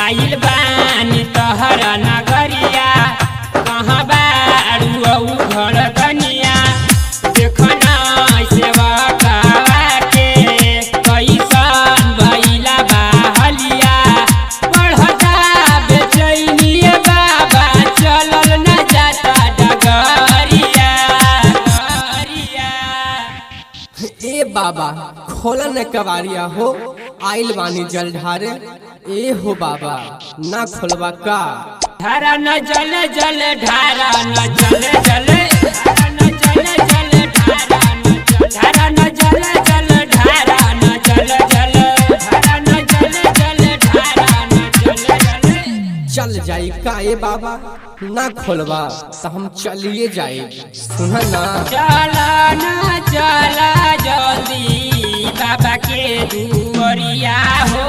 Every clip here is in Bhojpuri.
आइल बानी तोहरा नगरिया कहाँ बारू घर कनिया देखना सेवा के कैसन भइला बहलिया बढ़ता बेचैनिए बाबा चलल न जाता डगरिया। ए बाबा खोला न कबारिया हो आइल बानी जल ढारे। ए हो बाबा ना खोलवा का धारा न जल जल धारा न जल जल धारा न जल जल धारा न जल जल धारा न जल जल धारा न जल जल धारा न जल जल। चल जाई का ए बाबा ना खोलवा तो हम चलिए जाए। सुना ना चला न चला जल्दी बाबा के दुआरिया हो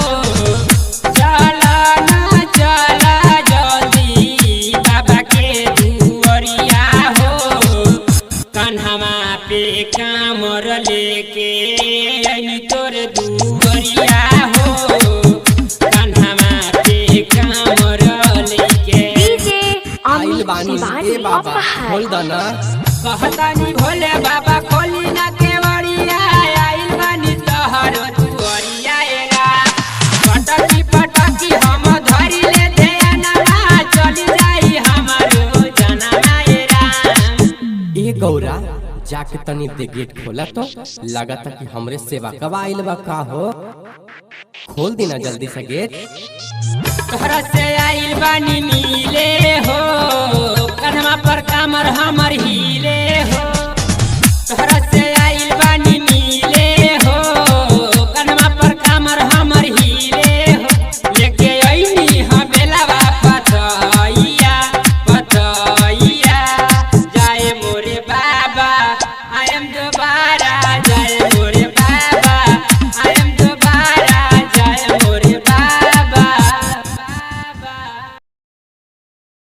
चला न चला जल्दी बाबा के दुआरिया हो कन्हवा पे कामर लेके आई तोर दुआरिया हो कन्हवा पे कामर लेके आइल बानी ए बाबा खोल दना। कहतानी भोले बाबा खोली ना केवड़िया आइल बानी तोहरो दुआरिया एरा पटकी पटकी हम धरी ले ध्यानमा चली जाई हमारो जनमा एरा। ए गौरा जाके तनी दे गेट खोला तो लगता कि हमरे सेवा कब आइल बा का हो। खोल देना जल्दी से गेट। तोहरा से आइल बानी मिले हो कन्हवा पर कामर हमर